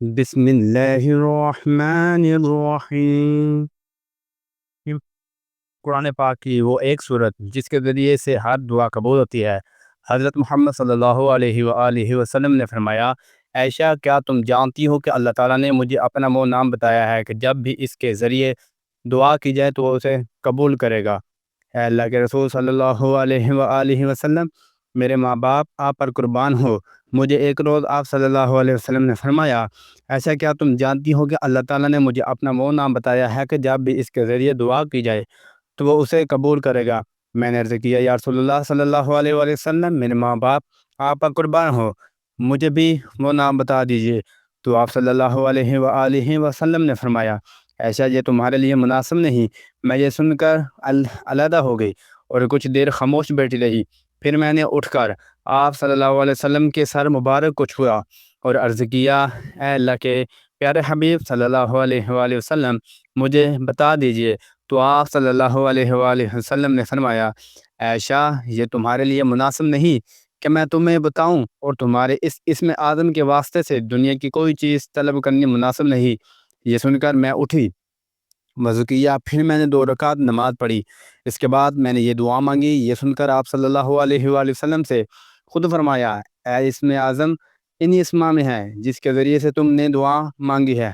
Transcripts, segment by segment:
بسم اللہ الرحمن الرحیم۔ قرآن پاک کی وہ ایک صورت جس کے ذریعے سے ہر دعا قبول ہوتی ہے۔ حضرت محمد صلی اللہ علیہ وآلہ وسلم نے فرمایا، عائشہ کیا تم جانتی ہو کہ اللہ تعالیٰ نے مجھے اپنا وہ نام بتایا ہے کہ جب بھی اس کے ذریعے دعا کی جائے تو وہ اسے قبول کرے گا۔ اے اللہ کے رسول صلی اللہ علیہ وآلہ وسلم، میرے ماں باپ آپ پر قربان ہو۔ مجھے ایک روز آپ صلی اللہ علیہ وسلم نے فرمایا، ایسا کیا تم جانتی ہو کہ اللہ تعالیٰ نے مجھے اپنا وہ نام بتایا ہے کہ جب بھی اس کے ذریعے دعا کی جائے تو وہ اسے قبول کرے گا۔ میں نے عرض کیا، یا رسول اللہ صلی اللہ علیہ وآلہ وسلم، میرے ماں باپ آپ پر قربان ہو، مجھے بھی وہ نام بتا دیجئے۔ تو آپ صلی اللہ علیہ وآلہ وسلم نے فرمایا، ایسا یہ تمہارے لیے مناسب نہیں۔ میں یہ سن کر علیحدہ ہو گئی اور کچھ دیر خاموش بیٹھی رہی۔ پھر میں نے اٹھ کر آپ صلی اللہ علیہ وسلم کے سر مبارک کو چھوا اور عرض کیا، اے اللہ کے پیارے حبیب صلی اللہ علیہ وآلہ وسلم، مجھے بتا دیجئے۔ تو آپ صلی اللہ علیہ وآلہ وسلم نے فرمایا، عائشہ یہ تمہارے لیے مناسب نہیں کہ میں تمہیں بتاؤں، اور تمہارے اس اسم اعظم کے واسطے سے دنیا کی کوئی چیز طلب کرنی مناسب نہیں۔ یہ سن کر میں اٹھی، وضو کیا، پھر میں نے 2 رکعت نماز پڑھی۔ اس کے بعد میں نے یہ دعا مانگی۔ یہ سن کر آپ صلی اللہ علیہ وآلہ وسلم سے خود فرمایا، اے اسم اعظم انہی اسما میں ہے جس کے ذریعے سے تم نے دعا مانگی ہے۔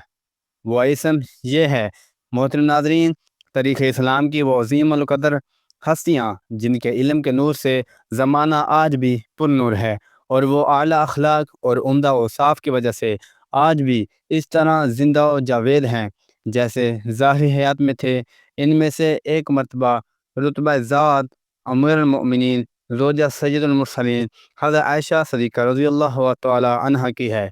وہ اسم یہ ہے۔ محترم ناظرین، تاریخ اسلام کی وہ عظیم القدر ہستیاں جن کے علم کے نور سے زمانہ آج بھی پر نور ہے، اور وہ اعلیٰ اخلاق اور عمدہ اوصاف کی وجہ سے آج بھی اس طرح زندہ و جاوید ہیں جیسے ظاہری حیات میں تھے۔ ان میں سے ایک مرتبہ رتبہ ذات امیر المؤمنین زوجہ سید المرسلین حضرت عائشہ صدیقہ رضی اللہ تعالی عنہ کی ہے۔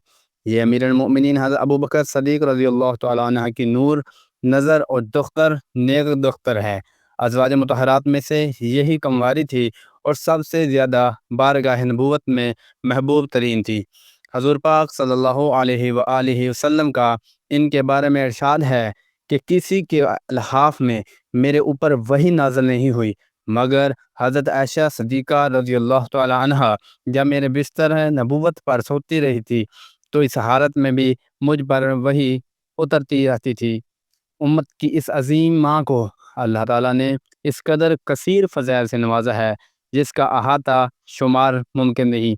یہ امیر المؤمنین حضرت ابوبکر صدیق رضی اللہ تعالی عنہ کی نور نظر اور دختر نیک دختر ہے۔ ازواج مطہرات میں سے یہی کمواری تھی اور سب سے زیادہ بارگاہ نبوت میں محبوب ترین تھی۔ حضور پاک صلی اللہ علیہ وآلہ وسلم کا ان کے بارے میں ارشاد ہے کہ کسی کے الحاف میں میرے اوپر وحی نازل نہیں ہوئی مگر حضرت عائشہ صدیقہ رضی اللہ تعالی عنہ جب میرے بستر نبوت پر سوتی رہی تھی تو اس حالت میں بھی مجھ پر وحی اترتی رہتی تھی۔ امت کی اس عظیم ماں کو اللہ تعالیٰ نے اس قدر کثیر فضائل سے نوازا ہے جس کا احاطہ شمار ممکن نہیں۔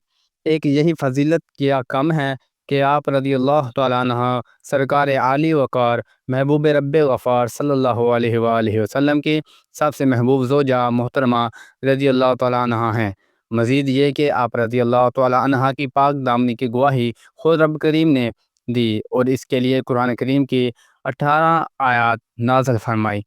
ایک یہی فضیلت کیا کم ہے کہ آپ رضی اللہ تعالیٰ عنہ سرکار عالی وقار محبوب رب غفار صلی اللہ علیہ وآلہ وسلم کی سب سے محبوب زوجہ محترمہ رضی اللہ تعالیٰ عنہ ہیں۔ مزید یہ کہ آپ رضی اللہ تعالیٰ عنہ کی پاک دامنی کی گواہی خود رب کریم نے دی اور اس کے لیے قرآن کریم کی 18 آیات نازل فرمائی۔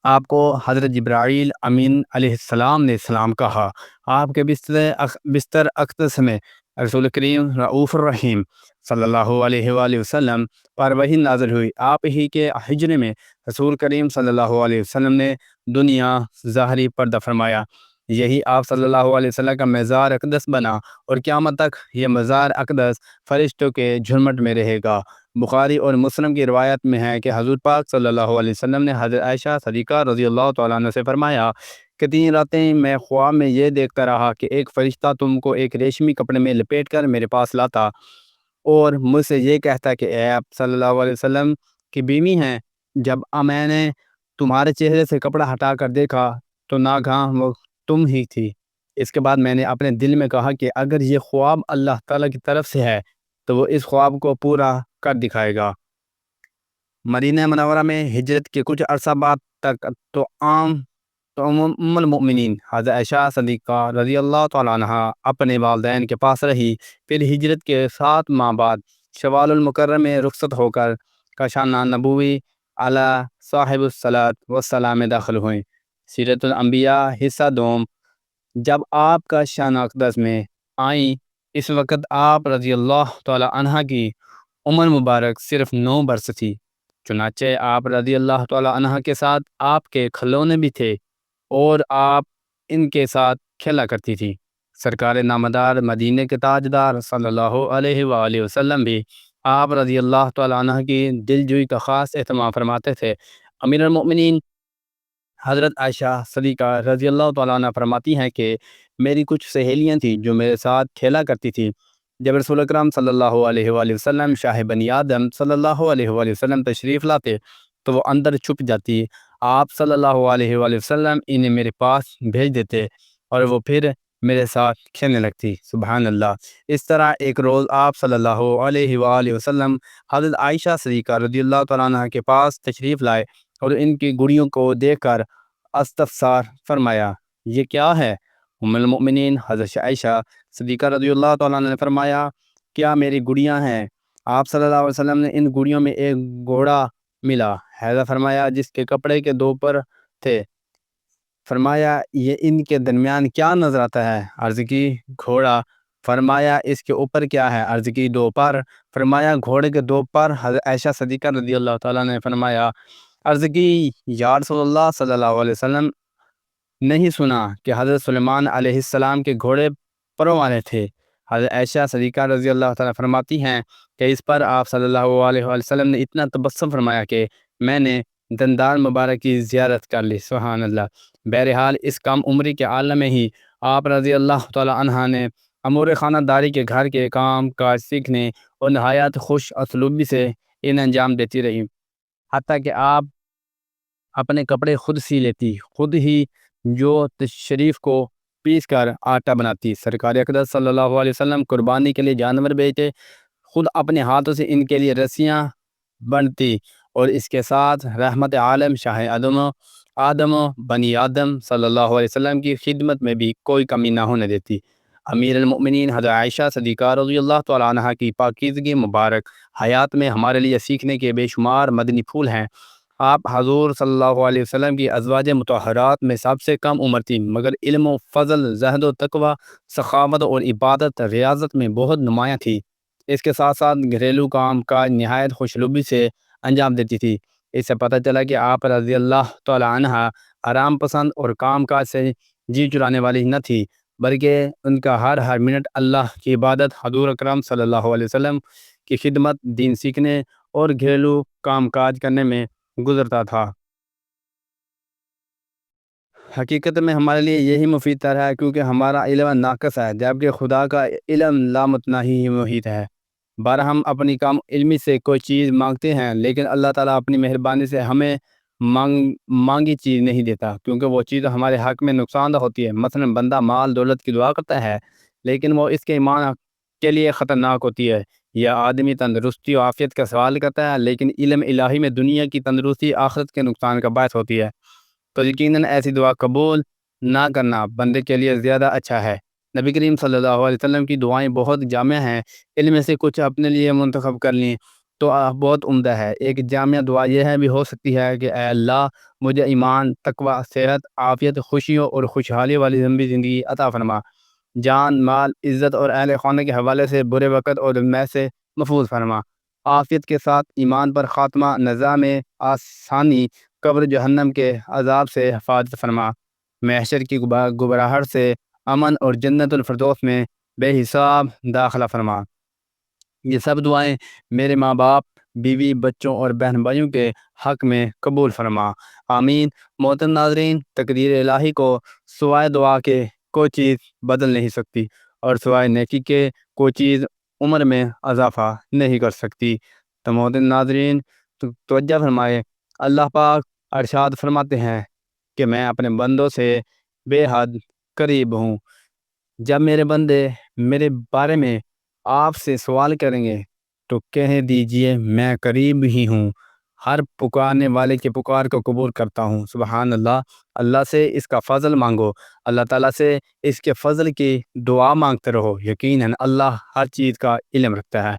آپ کو حضرت جبرائیل امین علیہ السلام نے سلام کہا۔ آپ کے بستر اقدس میں رسول کریم رؤوف الرحیم صلی اللہ علیہ وآلہ وسلم پر وحی نازل ہوئی۔ آپ ہی کے حجرے میں رسول کریم صلی اللہ علیہ وسلم نے دنیا ظاہری پردہ فرمایا۔ یہی آپ صلی اللہ علیہ وسلم کا مزار اقدس بنا اور قیامت تک یہ مزار اقدس فرشتوں کے جھرمٹ میں رہے گا۔ بخاری اور مسلم کی روایت میں ہے کہ حضور پاک صلی اللہ علیہ وسلم نے حضرت عائشہ صدیقہ رضی اللہ تعالیٰ عنہ سے فرمایا کہ 3 راتیں میں خواب میں یہ دیکھتا رہا کہ ایک فرشتہ تم کو ایک ریشمی کپڑے میں لپیٹ کر میرے پاس لاتا اور مجھ سے یہ کہتا کہ اے آپ صلی اللہ علیہ وسلم کی بیوی ہیں، جب میں نے تمہارے چہرے سے کپڑا ہٹا کر دیکھا تو ناگہاں وہ تم ہی تھی۔ اس کے بعد میں نے اپنے دل میں کہا کہ اگر یہ خواب اللہ تعالیٰ کی طرف سے ہے تو وہ اس خواب کو پورا کر دکھائے گا۔ مدینہ منورہ میں ہجرت کے کچھ عرصہ بعد تک تو ام المؤمنین حضرت عائشہ صدیقہ رضی اللہ تعالیٰ عنہ اپنے والدین کے پاس رہی۔ پھر ہجرت کے 7 ماہ بعد شوال المکرم میں رخصت ہو کر کاشانہ نبوی علی صاحب الصلاۃ والسلام میں داخل ہوئیں۔ سیرت الانبیاء حصہ دوم۔ جب آپ کا شان اقدس میں آئیں اس وقت آپ رضی اللہ تعالیٰ عنہ کی عمر مبارک صرف 9 برس تھی۔ چنانچہ آپ رضی اللہ تعالیٰ عنہ کے ساتھ آپ کے کھلونے بھی تھے اور آپ ان کے ساتھ کھیلا کرتی تھی۔ سرکار نامدار مدینہ کے تاجدار صلی اللہ علیہ وآلہ وسلم بھی آپ رضی اللہ تعالیٰ عنہ کی دل جوئی کا خاص اہتمام فرماتے تھے۔ امیر المؤمنین حضرت عائشہ صدیقہ رضی اللہ تعالیٰ عنہ فرماتی ہیں کہ میری کچھ سہیلیاں تھیں جو میرے ساتھ کھیلا کرتی تھیں۔ جب رسول اکرم صلی اللہ علیہ وآلہ وسلم شاہ بنی آدم صلی اللہ علیہ وآلہ وسلم تشریف لاتے تو وہ اندر چھپ جاتی۔ آپ صلی اللہ علیہ وآلہ وسلم انہیں میرے پاس بھیج دیتے اور وہ پھر میرے ساتھ کھیلنے لگتی۔ سبحان اللہ۔ اس طرح ایک روز آپ صلی اللہ علیہ وآلہ وسلم حضرت عائشہ صدیقہ رضی اللہ تعالیٰ عنہ کے پاس تشریف لائے اور ان کی گڑیوں کو دیکھ کر استفسار فرمایا، یہ کیا ہے؟ ام المؤمنین حضرت عائشہ صدیقہ رضی اللہ تعالیٰ عنہ نے فرمایا، کیا میری گڑیاں ہیں؟ آپ صلی اللہ علیہ وسلم نے ان گڑیوں میں ایک گھوڑا ملا، حضرت فرمایا جس کے کپڑے کے دو پر تھے۔ فرمایا یہ ان کے درمیان کیا نظر آتا ہے؟ عرض کی گھوڑا۔ فرمایا اس کے اوپر کیا ہے؟ عرض کی دو پر۔ فرمایا گھوڑے کے دو پر۔ حضرت عائشہ صدیقہ رضی اللہ تعالیٰ نے فرمایا، عرض کی یا رسول اللہ صلی اللہ علیہ وسلم، نہیں سنا کہ حضرت سلیمان علیہ السلام کے گھوڑے پروں والے تھے؟ حضرت عائشہ صدیقہ رضی اللہ تعالیٰ فرماتی ہیں کہ اس پر آپ صلی اللہ علیہ وسلم نے اتنا تبسم فرمایا کہ میں نے دندان مبارک کی زیارت کر لی۔ سبحان اللہ۔ بہرحال اس کم عمری کے عالم میں ہی آپ رضی اللہ تعالیٰ عنہ نے امور خانہ داری کے گھر کے کام کاج سیکھنے اور نہایت خوش اسلوبی سے ان انجام دیتی رہی، حتیٰ کہ آپ اپنے کپڑے خود سی لیتی، خود ہی جو تشریف کو پیس کر آٹا بناتی۔ سرکار اقدس صلی اللہ علیہ وسلم قربانی کے لیے جانور بیچتے، خود اپنے ہاتھوں سے ان کے لیے رسیاں بنتی اور اس کے ساتھ رحمت عالم شاہ آدم بنی آدم صلی اللہ علیہ وسلم کی خدمت میں بھی کوئی کمی نہ ہونے دیتی۔ امیر المؤمنین حضرت عائشہ صدیقہ رضی اللہ تعالیٰ عنہ کی پاکیزگی مبارک حیات میں ہمارے لیے سیکھنے کے بے شمار مدنی پھول ہیں۔ آپ حضور صلی اللہ علیہ وسلم کی ازواج مطہرات میں سب سے کم عمر تھی، مگر علم و فضل، زہد و تقوی، سخاوت اور عبادت ریاضت میں بہت نمایاں تھی۔ اس کے ساتھ ساتھ گھریلو کام کاج نہایت خوشلوبی سے انجام دیتی تھی۔ اس سے پتہ چلا کہ آپ رضی اللہ تعالیٰ عنہ آرام پسند اور کام کاج سے جی چرانے والی نہ تھی، بلکہ ان کا ہر منٹ اللہ کی عبادت، حضور اکرم صلی اللہ علیہ وسلم کی خدمت، دین سیکھنے اور گھریلو کام کاج کرنے میں گزرتا تھا۔ حقیقت میں ہمارے لیے یہی مفید تر ہے، کیونکہ ہمارا علم ناقص ہے جبکہ خدا کا علم لامتناہی ہی محیط ہے۔ بار ہم اپنی کم علمی سے کوئی چیز مانگتے ہیں، لیکن اللہ تعالیٰ اپنی مہربانی سے ہمیں مانگی چیز نہیں دیتا، کیونکہ وہ چیز ہمارے حق میں نقصان دہ ہوتی ہے۔ مثلا بندہ مال دولت کی دعا کرتا ہے لیکن وہ اس کے ایمان کے لیے خطرناک ہوتی ہے، یا آدمی تندرستی و عافیت کا سوال کرتا ہے لیکن علم الہی میں دنیا کی تندرستی آخرت کے نقصان کا باعث ہوتی ہے، تو یقیناً ایسی دعا قبول نہ کرنا بندے کے لیے زیادہ اچھا ہے۔ نبی کریم صلی اللہ علیہ وسلم کی دعائیں بہت جامع ہیں، ان میں سے کچھ اپنے لیے منتخب کر لیں تو بہت عمدہ ہے۔ ایک جامع دعا یہ ہے بھی ہو سکتی ہے کہ اے اللہ، مجھے ایمان، تقوی، صحت، عافیت، خوشیوں اور خوشحالی والی لمبی زندگی عطا فرما، جان، مال، عزت اور اہل خانہ کے حوالے سے برے وقت اور میں سے محفوظ فرما، عافیت کے ساتھ ایمان پر خاتمہ، نظام آسانی، قبر جہنم کے عذاب سے حفاظت فرما، محشر کی گبراہٹ سے امن اور جنت الفردوس میں بے حساب داخلہ فرما۔ یہ سب دعائیں میرے ماں باپ، بیوی، بچوں اور بہن بھائیوں کے حق میں قبول فرما، آمین۔ محترم ناظرین، تقدیر الہی کو سوائے دعا کے کوئی چیز بدل نہیں سکتی، اور سوائے نیکی کے کوئی چیز عمر میں اضافہ نہیں کر سکتی۔ تو محترم ناظرین، توجہ فرمائے، اللہ پاک ارشاد فرماتے ہیں کہ میں اپنے بندوں سے بے حد قریب ہوں۔ جب میرے بندے میرے بارے میں آپ سے سوال کریں گے تو کہہ دیجئے میں قریب ہی ہوں، ہر پکارنے والے کے پکار کو قبول کرتا ہوں۔ سبحان اللہ۔ اللہ سے اس کا فضل مانگو، اللہ تعالیٰ سے اس کے فضل کی دعا مانگتے رہو، یقیناً اللہ ہر چیز کا علم رکھتا ہے۔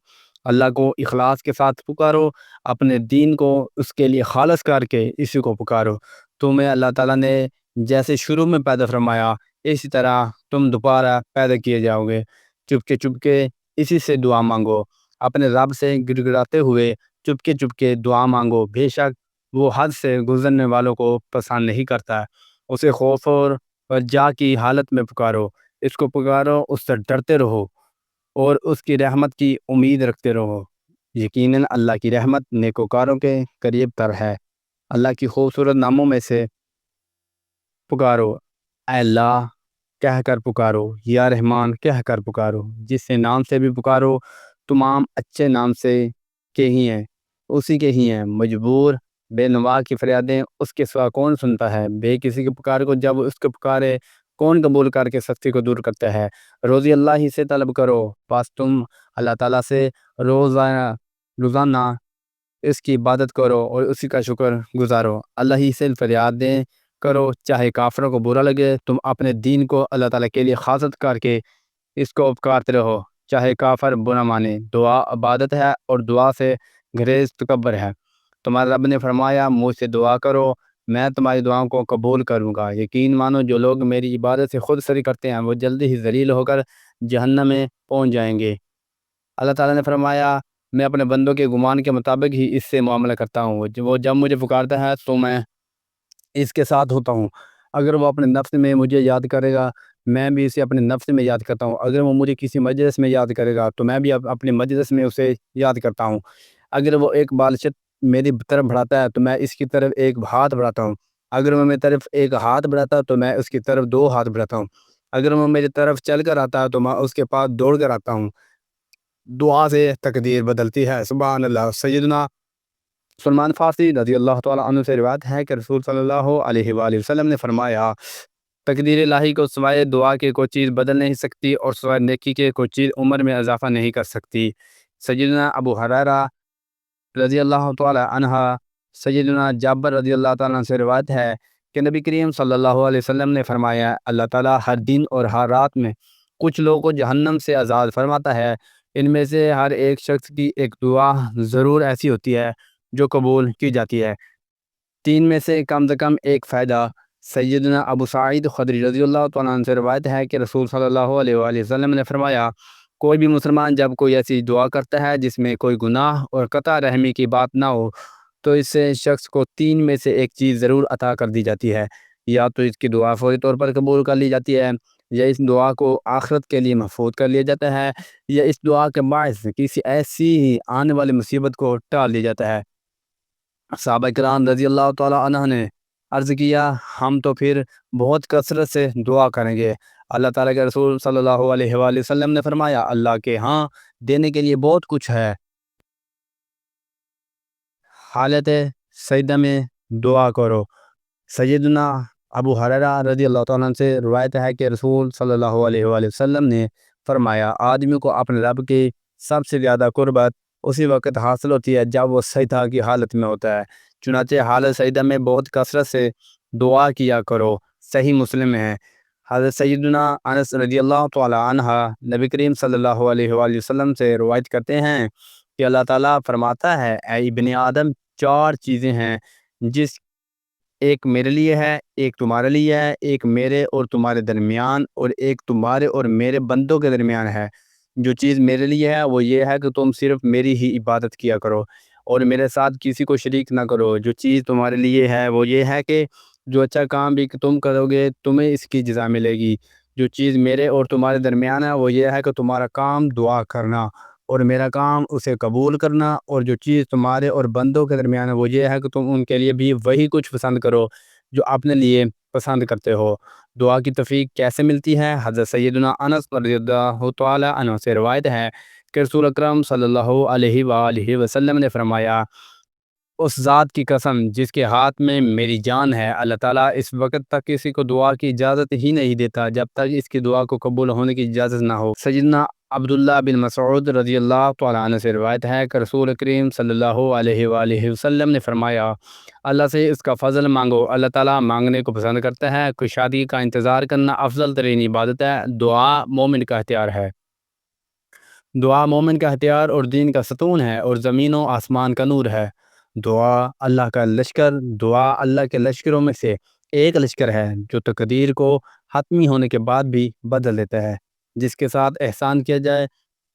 اللہ کو اخلاص کے ساتھ پکارو، اپنے دین کو اس کے لیے خالص کر کے اسی کو پکارو، تمہیں اللہ تعالیٰ نے جیسے شروع میں پیدا فرمایا اسی طرح تم دوبارہ پیدا کیے جاؤ گے۔ چپکے چپکے اسی سے دعا مانگو، اپنے رب سے گڑ گڑاتے ہوئے چپکے چپکے دعا مانگو، بے شک وہ حد سے گزرنے والوں کو پسند نہیں کرتا ہے۔ اسے خوف اور رجا کی حالت میں پکارو، اس کو پکارو، اس سے ڈرتے رہو اور اس کی رحمت کی امید رکھتے رہو، یقیناً اللہ کی رحمت نیکوکاروں کے قریب تر ہے۔ اللہ کی خوبصورت ناموں میں سے پکارو، اے اللہ کہہ کر پکارو، یا رحمان کہہ کر پکارو، جس سے نام سے بھی پکارو تمام اچھے نام سے کے ہی ہیں، اسی کے ہی ہیں۔ مجبور بے نوا کی فریادیں اس کے سوا کون سنتا ہے، بے کسی کے پکار کو جب اس کو پکارے کون قبول کر کے سختی کو دور کرتا ہے۔ روزی اللہ ہی سے طلب کرو، پس تم اللہ تعالیٰ سے روزانہ اس کی عبادت کرو اور اسی کا شکر گزارو۔ اللہ ہی سے فریادیں کرو، چاہے کافروں کو برا لگے، تم اپنے دین کو اللہ تعالیٰ کے لیے خالص کر کے اس کو پکارتے رہو، چاہے کافر برا مانے۔ دعا عبادت ہے اور دعا سے گریز تکبر ہے۔ تمہارے رب نے فرمایا، مجھ سے دعا کرو، میں تمہاری دعاؤں کو قبول کروں گا۔ یقین مانو جو لوگ میری عبادت سے خود سری کرتے ہیں وہ جلدی ہی ذلیل ہو کر جہنم میں پہنچ جائیں گے۔ اللہ تعالیٰ نے فرمایا، میں اپنے بندوں کے گمان کے مطابق ہی اس سے معاملہ کرتا ہوں، وہ جب مجھے پکارتا ہے تو میں اس کے ساتھ ہوتا ہوں۔ اگر وہ اپنے نفس میں مجھے یاد کرے گا، میں بھی اسے اپنے نفس میں یاد کرتا ہوں۔ اگر وہ مجھے کسی مجلس میں یاد کرے گا تو میں بھی اپنے مجلس میں اسے یاد کرتا ہوں۔ اگر وہ ایک بالشت میری طرف بڑھاتا ہے تو میں اس کی طرف ایک ہاتھ بڑھاتا ہوں۔ اگر وہ میری طرف ایک ہاتھ بڑھاتا ہے تو میں اس کی طرف دو ہاتھ بڑھاتا ہوں۔ اگر وہ میری طرف چل کر آتا ہے تو میں اس کے پاس دوڑ کر آتا ہوں۔ دعا سے تقدیر بدلتی ہے، سبحان اللہ۔ سیدنا سلمان فارسی رضی اللہ تعالیٰ عنہ سے روایت ہے کہ رسول صلی اللہ علیہ وآلہ وسلم نے فرمایا، تقدیر الہی کو سوائے دعا کے کوئی چیز بدل نہیں سکتی اور سوائے نیکی کے کوئی چیز عمر میں اضافہ نہیں کر سکتی۔ سیدنا ابو ہریرہ رضی اللہ تعالیٰ عنہ، سیدنا جابر رضی اللہ تعالیٰ عنہ سے روایت ہے کہ نبی کریم صلی اللہ علیہ وسلم نے فرمایا، اللہ تعالیٰ ہر دن اور ہر رات میں کچھ لوگوں کو جہنم سے آزاد فرماتا ہے، ان میں سے ہر ایک شخص کی ایک دعا ضرور ایسی ہوتی ہے جو قبول کی جاتی ہے۔ تین میں سے کم ایک فائدہ۔ سیدنا ابو سعید خدری رضی اللہ تعالیٰ عنہ سے روایت ہے کہ رسول صلی اللہ علیہ وآلہ وسلم نے فرمایا، کوئی بھی مسلمان جب کوئی ایسی دعا کرتا ہے جس میں کوئی گناہ اور قطع رحمی کی بات نہ ہو تو اس سے شخص کو تین میں سے ایک چیز ضرور عطا کر دی جاتی ہے، یا تو اس کی دعا فوری طور پر قبول کر لی جاتی ہے، یا اس دعا کو آخرت کے لیے محفوظ کر لیا جاتا ہے، یا اس دعا کے باعث کسی ایسی ہی آنے والی مصیبت کو ٹال دیا جاتا ہے۔ صحابہ کرام رضی اللہ تعالیٰ عنہ نے عرض کیا، ہم تو پھر بہت کثرت سے دعا کریں گے۔ اللہ تعالیٰ کے رسول صلی اللہ علیہ وآلہ وسلم نے فرمایا، اللہ کے ہاں دینے کے لیے بہت کچھ ہے، حالت سجدہ میں دعا کرو۔ سیدنا ابو ہریرہ رضی اللہ تعالیٰ عنہ سے روایت ہے کہ رسول صلی اللہ علیہ وآلہ وسلم نے فرمایا، آدمی کو اپنے رب کی سب سے زیادہ قربت اسی وقت حاصل ہوتی ہے جب وہ سجدہ کی حالت میں ہوتا ہے، چنانچہ حالت سجدہ میں بہت کثرت سے دعا کیا کرو۔ صحیح مسلم ہے۔ حضرت سیدنا انس رضی اللہ تعالیٰ عنہ نبی کریم صلی اللہ علیہ وآلہ وسلم سے روایت کرتے ہیں کہ اللہ تعالیٰ فرماتا ہے، اے ابن آدم، چار چیزیں ہیں جس ایک میرے لیے ہے، ایک تمہارے لیے ہے، ایک میرے اور تمہارے درمیان، اور ایک تمہارے اور میرے بندوں کے درمیان ہے۔ جو چیز میرے لیے ہے وہ یہ ہے کہ تم صرف میری ہی عبادت کیا کرو اور میرے ساتھ کسی کو شریک نہ کرو۔ جو چیز تمہارے لیے ہے وہ یہ ہے کہ جو اچھا کام بھی تم کرو گے تمہیں اس کی جزا ملے گی۔ جو چیز میرے اور تمہارے درمیان ہے وہ یہ ہے کہ تمہارا کام دعا کرنا اور میرا کام اسے قبول کرنا، اور جو چیز تمہارے اور بندوں کے درمیان ہے وہ یہ ہے کہ تم ان کے لیے بھی وہی کچھ پسند کرو جو اپنے لیے پسند کرتے ہو۔ دعا کی توفیق کیسے ملتی ہے؟ حضرت سیدنا انس رضی اللہ تعالیٰ عنہ سے روایت ہے کہ رسول اکرم صلی اللہ علیہ وآلہ وسلم نے فرمایا، اس ذات کی قسم جس کے ہاتھ میں میری جان ہے، اللہ تعالیٰ اس وقت تک کسی کو دعا کی اجازت ہی نہیں دیتا جب تک اس کی دعا کو قبول ہونے کی اجازت نہ ہو۔ سیدنا عبداللہ بن مسعود رضی اللہ تعالیٰ عنہ سے روایت ہے کہ رسول کریم صلی اللہ علیہ وآلہ وسلم نے فرمایا، اللہ سے اس کا فضل مانگو، اللہ تعالیٰ مانگنے کو پسند کرتا ہے۔ کشادگی کا انتظار کرنا افضل ترین عبادت ہے۔ دعا مومن کا ہتھیار ہے۔ دعا مومن کا ہتھیار اور دین کا ستون ہے اور زمین و آسمان کا نور ہے۔ دعا اللہ کا لشکر، دعا اللہ کے لشکروں میں سے ایک لشکر ہے جو تقدیر کو حتمی ہونے کے بعد بھی بدل دیتا ہے۔ جس کے ساتھ احسان کیا جائے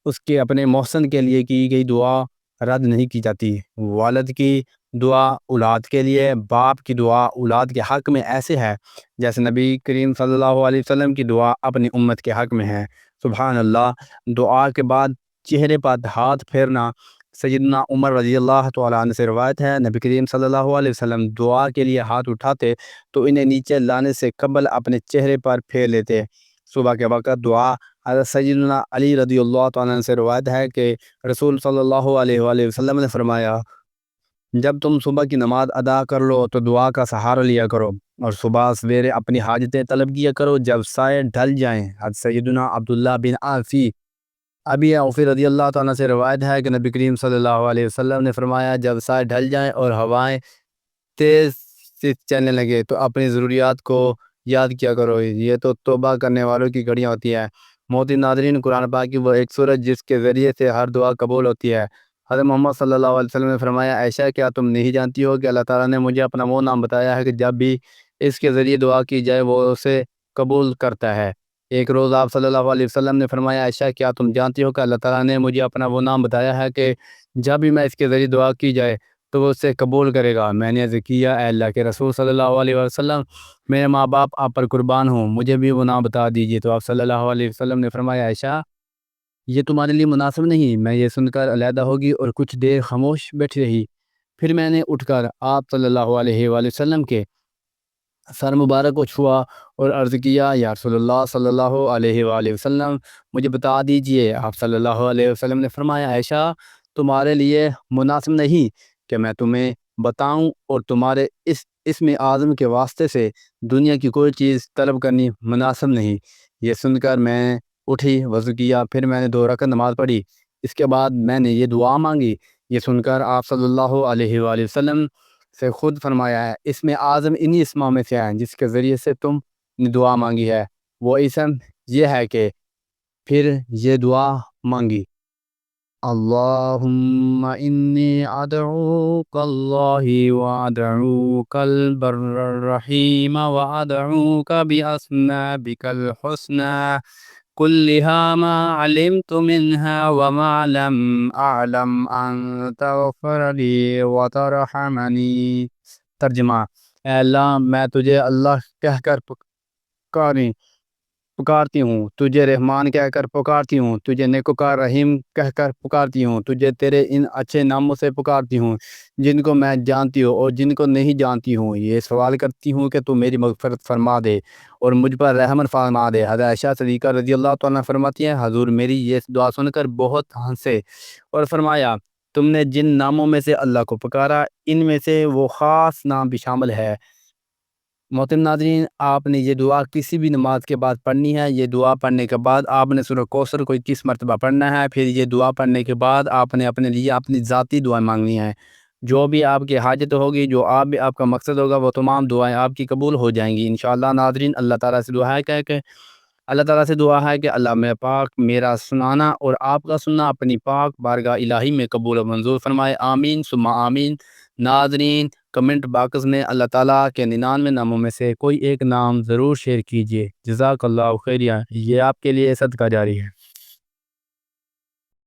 اس کے اپنے محسن کے لیے کی گئی دعا رد نہیں کی جاتی۔ والد کی دعا اولاد کے لیے، باپ کی دعا اولاد کے حق میں ایسے ہے جیسے نبی کریم صلی اللہ علیہ وسلم کی دعا اپنی امت کے حق میں ہے۔ سبحان اللہ۔ دعا کے بعد چہرے پر ہاتھ پھیرنا۔ سیدنا عمر رضی اللہ تعالیٰ عنہ سے روایت ہے، نبی کریم صلی اللہ علیہ وسلم دعا کے لیے ہاتھ اٹھاتے تو انہیں نیچے لانے سے قبل اپنے چہرے پر پھیر لیتے۔ صبح کے وقت دعا۔ حضرت سیدنا علی رضی اللہ تعالیٰ عنہ سے روایت ہے کہ رسول صلی اللہ علیہ وآلہ وسلم نے فرمایا، جب تم صبح کی نماز ادا کر لو تو دعا کا سہارا لیا کرو، اور صبح سویرے اپنی حاجتیں طلب کیا کرو جب سائے ڈھل جائیں۔ حضرت سیدنا عبداللہ بن ابی اوفی رضی اللہ تعالیٰ سے روایت ہے کہ نبی کریم صلی اللہ علیہ وسلم نے فرمایا، جب سائے ڈھل جائیں اور ہوائیں تیز سے چلنے لگے تو اپنی ضروریات کو یاد کیا کرو، یہ تو توبہ کرنے والوں کی گھڑیاں ہوتی ہیں۔ محترم ناظرین، قرآن پاک کی وہ ایک سورت جس کے ذریعے سے ہر دعا قبول ہوتی ہے۔ حضرت محمد صلی اللہ علیہ وسلم نے فرمایا، عائشہ کیا تم نہیں جانتی ہو کہ اللہ تعالیٰ نے مجھے اپنا وہ نام بتایا ہے کہ جب بھی اس کے ذریعے دعا کی جائے وہ اسے قبول کرتا ہے۔ ایک روز آپ صلی اللہ علیہ وسلم نے فرمایا، عائشہ کیا تم جانتی ہو کہ اللہ تعالیٰ نے مجھے اپنا وہ نام بتایا ہے کہ جب بھی میں اس کے ذریعے دعا کی جائے تو وہ اسے قبول کرے گا؟ میں نے عرض کیا، اے اللہ کے رسول صلی اللہ علیہ وسلم، میرے ماں باپ آپ پر قربان ہوں، مجھے بھی وہ نام بتا دیجیے۔ تو آپ صلی اللہ علیہ وسلم نے فرمایا، عائشہ یہ تمہارے لیے مناسب نہیں۔ میں یہ سن کر علیحدہ ہوگی اور کچھ دیر خاموش بیٹھی رہی، پھر میں نے اٹھ کر آپ صلی اللہ علیہ وآلہ وسلم کے سر مبارک کو چھوا اور عرض کیا، یا رسول اللہ صلی اللہ علیہ وآلہ وسلم، مجھے بتا دیجئے۔ آپ صلی اللہ علیہ وسلم نے فرمایا، عائشہ تمہارے لیے مناسب نہیں کہ میں تمہیں بتاؤں، اور تمہارے اسم اعظم کے واسطے سے دنیا کی کوئی چیز طلب کرنی مناسب نہیں۔ یہ سن کر میں اٹھی، وضو کیا، پھر میں نے 2 رکعت نماز پڑھی، اس کے بعد میں نے یہ دعا مانگی۔ یہ سن کر آپ صلی اللہ علیہ وآلہ وسلم سے خود فرمایا ہے، اسم اعظم انہی اسماء میں سے ہیں جس کے ذریعے سے تم نے دعا مانگی ہے۔ وہ اسم یہ ہے کہ پھر یہ دعا مانگی، اللہم انی ادعوک اللہ وادعوک البر الرحیم وادعوک باسمائک الحسنى كلها ما علمت منها وما لم اعلم ان تغفر لي وترحمنی۔ ترجمہ، اے اللہ میں تجھے اللہ کہہ کر پکارتی ہوں، تجھے رحمان کہہ کر پکارتی ہوں، تجھے نیکوکار رحیم کہہ کر پکارتی ہوں، تجھے تیرے ان اچھے ناموں سے پکارتی ہوں جن کو میں جانتی ہوں اور جن کو نہیں جانتی ہوں۔ یہ سوال کرتی ہوں کہ تو میری مغفرت فرما دے اور مجھ پر رحم فرما دے۔ حضرت عائشہ صدیقہ رضی اللہ تعالیٰ عنہ فرماتی ہیں، حضور میری یہ دعا سن کر بہت ہنسے اور فرمایا، تم نے جن ناموں میں سے اللہ کو پکارا ان میں سے وہ خاص نام بھی شامل ہے۔ محترم ناظرین، آپ نے یہ دعا کسی بھی نماز کے بعد پڑھنی ہے۔ یہ دعا پڑھنے کے بعد آپ نے سورہ کوثر کو 21 مرتبہ پڑھنا ہے۔ پھر یہ دعا پڑھنے کے بعد آپ نے اپنے لیے اپنی ذاتی دعائیں مانگنی ہیں۔ جو بھی آپ کی حاجت ہوگی، جو آپ کا مقصد ہوگا، وہ تمام دعائیں آپ کی قبول ہو جائیں گی انشاءاللہ۔ ناظرین، اللہ تعالیٰ سے دعا ہے کہ اللہ میں پاک میرا سنانا اور آپ کا سننا اپنی پاک بارگاہ الہی میں قبول و منظور فرمائے، آمین ثم آمین۔ ناظرین، کمنٹ باکس میں اللہ تعالیٰ کے 99 ناموں میں سے کوئی ایک نام ضرور شیئر کیجیے۔ جزاک اللہ خیریہ، یہ آپ کے لیے صدقہ جاری ہے۔